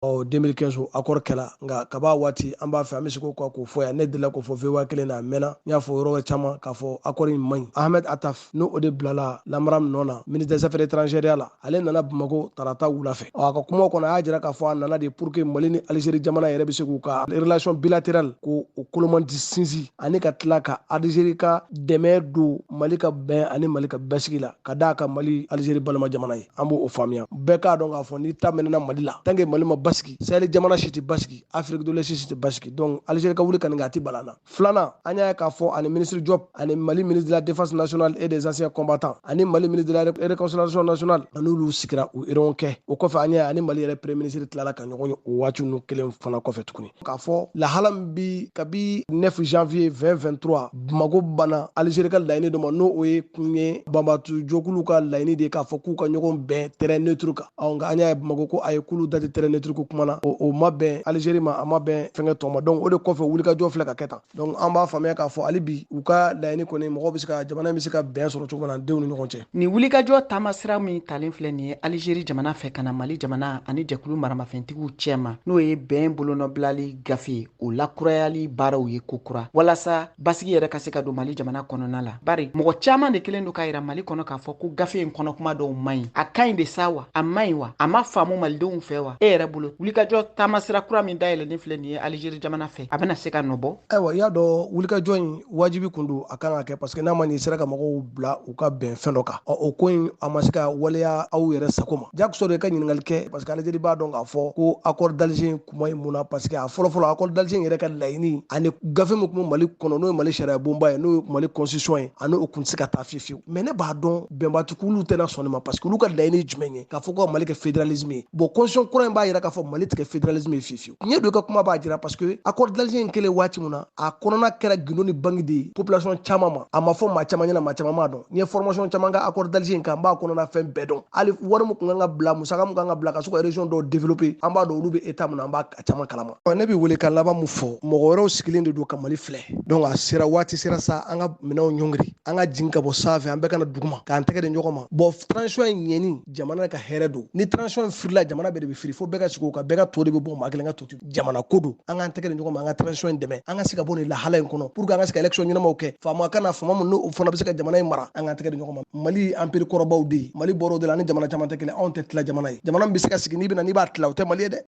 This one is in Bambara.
2015 accord kɛla nka kaba waati an b'a fɛ an bɛ se k'o k'o fɔ yan ne delila k'o fɔ VOA kelen na a mɛnna n y'a fɔ yɔrɔ caman k'a fɔ accord in man ɲi Ahmed Attaf n'o o de bilala lamara min nɔ na ministre des affaires étrangères la ale nana Bamako tarata wula fɛ a ka kumaw kɔnɔ a y'a jira k'a fɔ a nana de pour que Mali ni Algérie jamana yɛrɛ bɛ se k'u ka relation bilatérale k'o kolomandi sinsin ani ka tila ka Algérie ka dɛmɛ don Mali ka bɛn ani Mali ka basigi la ka d'a ka Mali Algérie balima jamana ye an b'o faamuya bɛɛ k'a dɔn k'a fɔ ni ta mɛnna Mali la tant que Mali ma basigi Sahel jamana si tɛ basigi Afrique de l'Est si tɛ basigi donc Algérie ka wuli ka nin kɛ a tɛ balana filanan an y'a ye k'a fɔ ani ministre Diop ani Mali ministre de la défense nationale et des anciens combattants ani Mali ministre de la réconciliation nationale an'olu sigira u réunion kɛ o kɔfɛ an y'a ye ani Mali yɛrɛ premier ministre tilala ka ɲɔgɔn ye o waati ninnu kelen fana kɔfɛ tuguni k'a fɔ lahala min bi kabi 9 janvier 2023 Bamako banna Algérie ka laɲini dɔ ma n'o o ye kun ye banbaatu jɔkulu ka laɲini de k'a fɔ k'u ka ɲɔgɔn bɛn terrain neutre kan nka an y'a ye Bamako ko a ye k'olu dati terrain neutre ko kuma na o ma bɛn Algérie ma a ma bɛn fɛngɛ tɔ ma donc o de kɔfɛ wulikajɔ filɛ ka kɛ tan donc an b'a faamuya k'a fɔ hali bi u ka laɲini kɔni mɔgɔw bɛ se ka jamana bɛ se ka bɛn sɔrɔ cogo min na denw ni ɲɔgɔn cɛ ni wulikajɔ tamasira min talen filɛ nin ye Algérie jamana fɛ ka na Mali jamana ani jɛkulu maramafɛntigiw cɛma n'o ye bɛn bolonɔbilali gafe o lakurayali baaraw ye kokura walasa basigi yɛrɛ ka se ka don Mali jamana kɔnɔna la bari mɔgɔ caman de kelen don ka yira Mali kɔnɔ k'a fɔ ko gafe in kɔnɔ kuma dɔw man ɲi a ka ɲi de sa wa a man ɲi wa a ma faamu malidenw fɛ wa e yɛrɛ bolo wulikajɔ tamasira kura min dayɛlɛnnen filɛ nin ye Algérie jamana fɛ a bɛna se ka nɔbɔ ayiwa i y'a dɔn wulikajɔ in wajibi kun don a kan ka kɛ parce que n'a ma ɲi sera ka mɔgɔw bila u ka bɛn fɛn dɔ kan o ko in a ma se ka waleya aw yɛrɛ sago ma jakosa de ka ɲininkali kɛ parce que Algérie b'a dɔn k'a fɔ ko accord d'Alger kuma in mun na parce que a fɔlɔfɔlɔ accord d'Alger yɛrɛ ka laɲini ani gafe min kun bɛ Mali kɔnɔ n'o ye Mali sariya bonba ye n'o ye Mali constitution ye ani o kun tɛ se ka taa fiyewu mais ne b'a dɔn bɛnbatigiw tɛna sɔn nin ma parce que olu ka laɲini ye jumɛn ye k'a fɔ ko Mali kɛ fédéralisme ye bon constitution kura in b'a yira k'a fɔ Mali tɛ kɛ fédéralisme ye fiyewu tiɲɛ don ka kuma b'a jira parce que accord d'Alger in kɛlen waati mun na a kɔnɔna kɛra gindo ni bangi de ye population caman ma a ma fɔ maa caman ɲɛna maa caman m'a dɔn n'i ye formation caman ka accord d'Alger in kan n b'a kɔnɔna fɛn bɛɛ dɔn hali wari min kun kan ka bila musaka min kan ka bila ka se ka région dɔw développer an b'a dɔn olu bɛ état min na an b'a caman kalama ne bɛ wele ka laban mun fɔ mɔgɔ wɛrɛw sigilen de don ka Mali filɛ donc a sera waati sera sa an ka minɛnw ɲɔngiri an ka jigin ka bɔ sanfɛ an bɛɛ kana duguma k'an tɛgɛ di ɲɔgɔn ma bon transition in ɲɛni jamana ka hɛrɛ don ni transition in firila jamana bɛɛ de bɛ firi fo bɛɛ ka sigi o kan bɛɛ ka to de bɛ bɔ maa kelen ka to jamana ko don an k'an tɛgɛ di ɲɔgɔn ma an ka transition in dɛmɛ an ka se ka bɔ nin lahala in kɔnɔ pour que an ka se ka élection ɲɛnamaw kɛ faama kana faama mun n'o fana bɛ se ka jamana in mara an k'an tɛgɛ di ɲɔgɔn ma Mali empire kɔrɔbaw de ye Mali bɔr'o de la ani jamana caman tɛ kelen anw tɛ tila jamana ye jamana min bɛ se ka sigi n'i bɛna n'i b'a tila o tɛ Mali ye dɛ